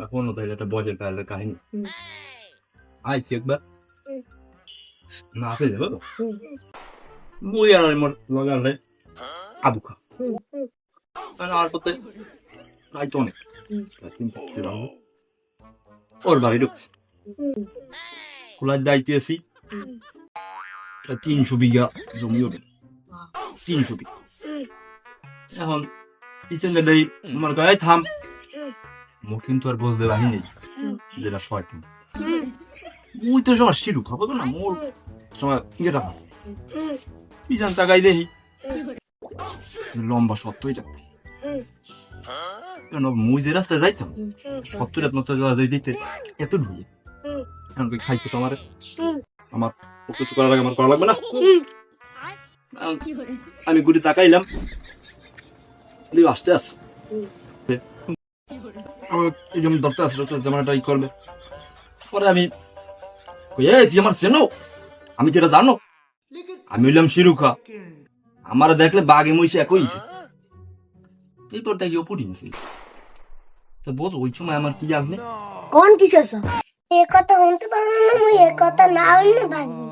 এখনো তাইলে একটা বজের কালের কাহিনী আইছি একবার না আসে যাবো বই আর মোর লাগালে আবু খা আর করতে আইতো অনেক কিন্তু ছিলাম ওর বাড়ি ঢুকছে খোলার যাইতেছি 300 বিঘা জমি হবে 300 বিঘা এখন পিছনে দেই আমার গায়ে থাম মোর কিন্তু আর বলতে পারি নেই যেটা শয়তান মুই তো সময় শিরু খাবো তো না মোর সময় ইয়েটা খাবো পিছন তাকাই দেখি লম্বা 70 যাচ্ছে কেন মুই যে রাস্তায় যাইতাম 70 দিতে এত ঢুকে এখন তুই খাইছো তো আমার কিছু করার আগে আমার করা লাগবে না আমি গুড়ি তাকাইলাম আসতে আস আমার এই যেমন ধরতে আসলো যেমন একটা ই করবে পরে আমি তুই আমার চেনো আমি যেটা জানো আমি হইলাম শিরুখা আমার দেখলে বাঘে মহিষে একই এইপর দেখি ওপর তো বল ওই সময় আমার কি জানলে কোন কিছু আছে এ কথা শুনতে পারো না মুই এ কথা না হইলে বাজি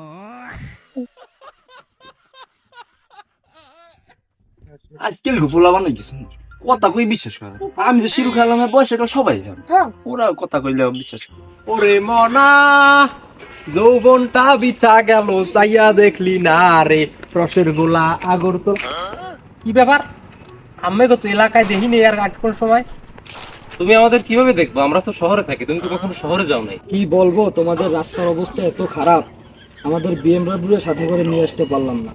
আজকে লুফুলা বানাই গেছে কথা কই বিশ্বাস করে আমি যে শিরু খেলাম বয়স এটা সবাই জানে ওরা কথা কইলে বিশ্বাস করে ওরে মনা যৌবনটা বিতা গেল চাইয়া দেখলি না রে রসের গোলা আগর তো কি ব্যাপার আমি কত এলাকায় দেখিনি আর আগে কোন সময় তুমি আমাদের কিভাবে দেখবো আমরা তো শহরে থাকি তুমি তো কখনো শহরে যাও নাই কি বলবো তোমাদের রাস্তার অবস্থা এত খারাপ আমাদের বিএমডব্লিউ সাথে করে নিয়ে আসতে পারলাম না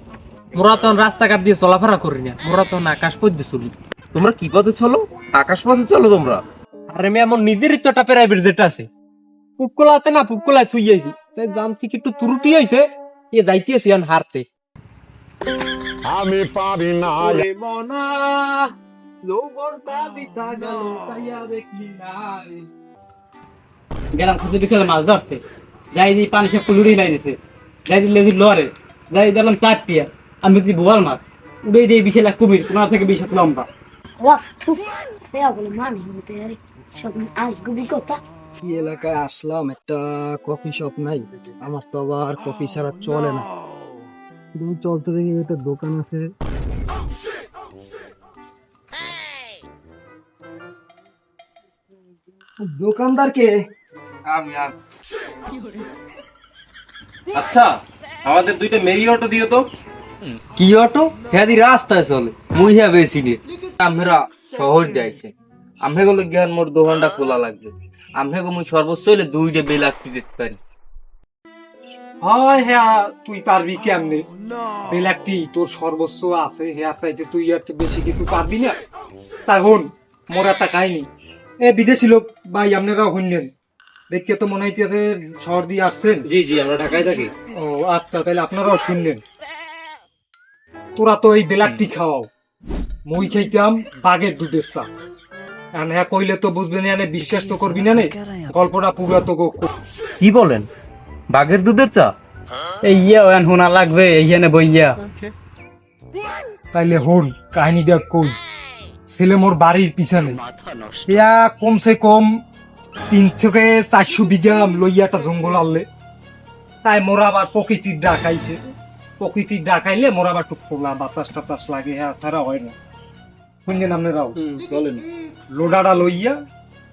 মোরা তো রাস্তাঘাট দিয়ে চলাফেরা করি না মোরা তো আকাশ পথে চলি তোমরা কি পথে চলো আকাশ পথে চলো তোমরা আরে আমি আমার নিজেরই তো একটা প্রাইভেট জেট আছে পুকলা আছে না পুকলা ছুইয়াছি তাই দাম থেকে একটু ত্রুটি হইছে এ যাইতেছি আন হারতে আমি পারি না ওরে মনা যৌবনটা বিতা গেল চাইয়া দেখলি না রে গেলাম খুঁজে বিকেলে মাছ ধরতে যাই দিয়ে পানি সব লুড়ি লাই দিছে যাই দিলে লরে যাই দেখলাম 4টিয়া আমি বুঝি বোয়াল মাছ উড়ে দিয়ে বিশাল এক কুমির 15 থেকে 20 হাত লম্বা ওয়া থু এরা বলে মানে হতে আরে সব আজগুবি কথা এই এলাকায় আসলাম একটা কফি শপ নাই আমার তো আবার কফি ছাড়া চলে না তুমি চলতে দেখি একটা দোকান আছে দোকানদার কে আমি আচ্ছা আমাদের দুইটা মেরি অটো দিও তো কি অটো হ্যাঁ রাস্তায় চলে মুই হ্যাঁ বেশি নে আমরা শহর যাইছে আমহে গেলে জ্ঞান মোর দোকানটা খোলা লাগবে আমহে গো মুই সর্বোচ্চ হইলে 2টা বিল আটটি দিতে পারি হয় হ্যাঁ তুই পারবি কেমনে বেলাকটি তোর সর্বস্ব আছে হ্যাঁ চাইতে তুই আর বেশি কিছু পারবি না তাই হন মোর একটা কাহিনী এ বিদেশি লোক ভাই আপনারা শুনলেন দেখতে তো মনে হইতেছে শহর দিয়ে আসছেন জি জি আমরা ঢাকায় থাকি ও আচ্ছা তাহলে আপনারাও শুনলেন তোরা তো এই বেলাকটি খাওয়াও মই খাইতাম বাঘের দুধের চা হ্যাঁ কইলে তো বুঝবেন না বিশ্বাস তো করবি না গল্পটা পুরা তো কি বলেন বাঘের দুধের চা এই ইয়া ওয়ান হোনা লাগবে এইখানে বইয়া তাইলে হন কাহিনীটা কই ছেলে মোর বাড়ির পিছনে ইয়া কমসে কম 3 থেকে 400 বিঘা লইয়া একটা জঙ্গল আনলে তাই মোরা আবার প্রকৃতির ডাকাইছে প্রকৃতির ডাকাইলে মোরা আবার একটু খোলা বাতাস টাতাস লাগে হ্যাঁ তারা হয় না শুনলেন আপনারাও বলেন লোডাটা লইয়া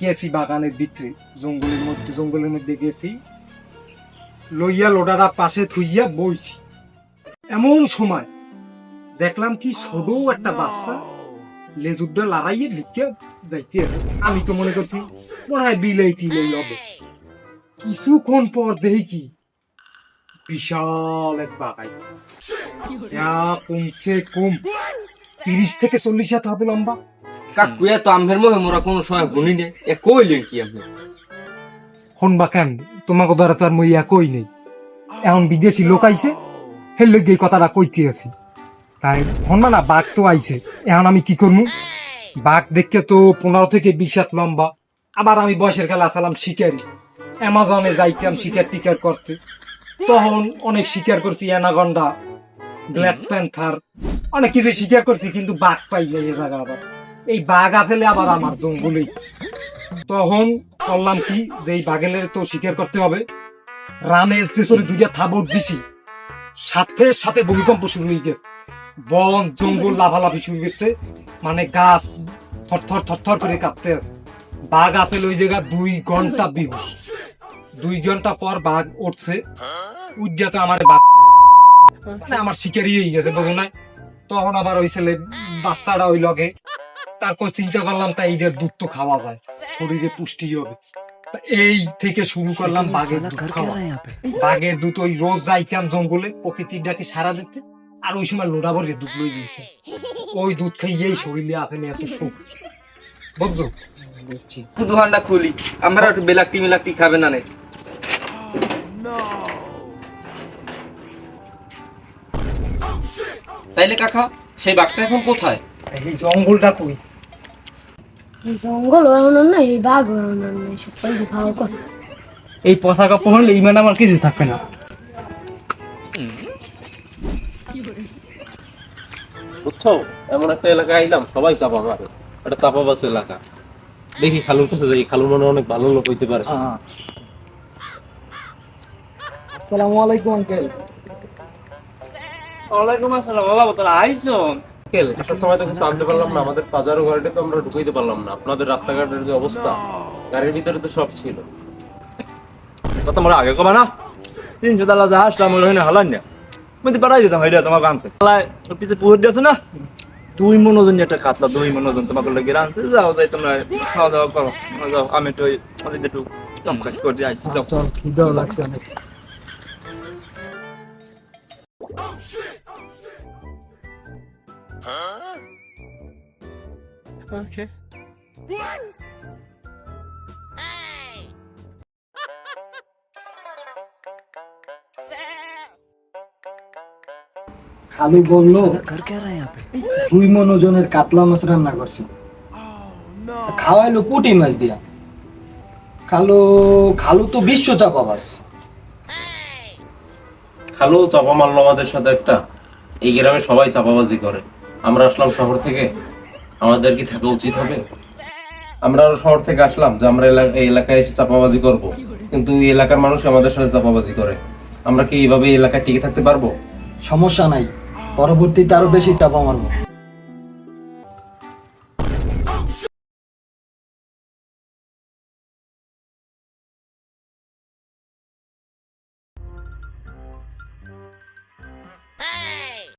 গেছি বাগানের ভিতরে জঙ্গলের মধ্যে গেছি লইয়া লোডাটা পাশে থুইয়া বইছি এমন সময় দেখলাম কি ছোট একটা বাচ্চা লেজুরটা লড়াইয়ে লিখে যাইতে আমি তো মনে করছি মনে হয় বিলাই টিলাই হবে কিছুক্ষণ পর দেখি কি বিশাল এক বাঘ আইছে কমসে কম 30 থেকে 40 হাত হবে লম্বা কাকুয়া তো আমহের মোহে মোরা কোনো সময় গুনি নে এ কইলেন কি আপনি শুনবা কেন তোমাকে দ্বারা তো আর মই কই নেই এখন বিদেশি লোক আইছে হের লগে এই কথাটা কইতে আছি তাই শুনবা না বাঘ তো আইছে এখন আমি কি করবো বাঘ দেখে তো 15 থেকে 20 হাত লম্বা আবার আমি বয়সের খেলা চালাম শিকারি অ্যামাজনে যাইতাম শিকার টিকার করতে তখন অনেক শিকার করছি অ্যানাকন্ডা ব্ল্যাক প্যান্থার অনেক কিছু শিকার করছি কিন্তু বাঘ পাই নাই এ জায়গা আবার এই বাঘ আসলে আবার আমার জঙ্গলেই তখন করলাম কি যে এই বাঘেলের তো শিকার করতে হবে। রানের চেছরে দুইটা থাবর দিছি, সাথে সাথে ভূমিকম্প শুরু হয়ে গেছে, বন জঙ্গল লাফালাফি শুরু গেছে, মানে গাছ থরথর থরথর করে কাঁপতে আছে। বাঘ আছে ওই জায়গা 2 ঘন্টা বেহুশ। 2 ঘন্টা পর বাঘ উঠছে, উজ্জা তো আমার বাঘ মানে আমার শিকারই হয়ে গেছে, বুঝো না? তখন আবার ওই ছেলে বাচ্চাটা ওই লগে, তারপর চিন্তা করলাম তাই এইটার দুধ তো খাওয়া যায়, শরীরে পুষ্টি হবে। তা এই থেকে শুরু করলাম বাঘের দুধ খাওয়া। বাঘের দুধ ওই রোজ যাইতাম জঙ্গলে প্রকৃতির ডাকে সারা দিতে, আর ওই সময় লোডা ভরে দুধ লই দিতে। ওই দুধ খাইয়েই শরীরে আছে এত সুখ, বুঝছো? দোকানটা খুলি, আমরা একটু বেলাকটি খাবে না নে। তাইলে কাকা সেই বাঘটা এখন কোথায়? এই জঙ্গলটা কই? এই জঙ্গল হওয়ানো না, এই বাঘ হওয়ানো না, এসব পাইলে খাওয়ার কথা। এই পোশাক কাপড় হলে ইমান আমার কিছু থাকবে না। বুঝছো, এমন একটা এলাকায় আইলাম সবাই চাপা মারে, এটা চাপাবাস এলাকা। দেখি খালুর কাছে যাই, খালু মনে হয় অনেক ভালো লোক হইতে পারে। আসসালামু আলাইকুম আঙ্কেল। ওয়ালাইকুম আসসালাম। বাবা তোরা আইছো? আঙ্কেল, একটা সময় তো কিছু আনতে পারলাম না, আমাদের বাজারও গাড়িটা তো আমরা ঢুকাইতে পারলাম না। আপনাদের রাস্তাঘাটের যে অবস্থা, গাড়ির ভিতরে তো সব ছিল। কথা মোরা আগে কবা না, 300 টাকা যা আসলাম ওই হইনা হালান না, মুই পাঠাই দিতাম হইলে তোমার আনতে। ওর পিছে পুকুর দিয়েছো না, 2 মন ওজন একটা কাতলা, 2 মন ওজন তোমাকে লেগে আনছে। যাও যাই তোমরা খাওয়া দাওয়া করো, যাও আমি একটু একটু কম কাজ করে দিয়ে আসছি। যাও। চল, খিদেও লাগছে অনেক। খালু বললো 2 মন ওজনের কাতলা মাছ রান্না করছে, খাওয়াইলো পুঁটি মাছ দিয়া। খালু খালু তো বিশ্ব চাপাবাস। খালু চাপা মারলো আমাদের সাথে একটা। এই গ্রামে সবাই চাপাবাজি করে, আমরা আসলাম শহর থেকে, আমাদের কি থাকা উচিত হবে? আমরা আরো শহর থেকে আসলাম যে আমরা এই এলাকায় এসে চাপাবাজি করব, কিন্তু এই এলাকার মানুষ আমাদের সাথে চাপাবাজি করে। আমরা কি এইভাবে এই এলাকায় টিকে থাকতে পারবো? সমস্যা নাই, পরবর্তীতে আরো বেশি চাপা মারবো।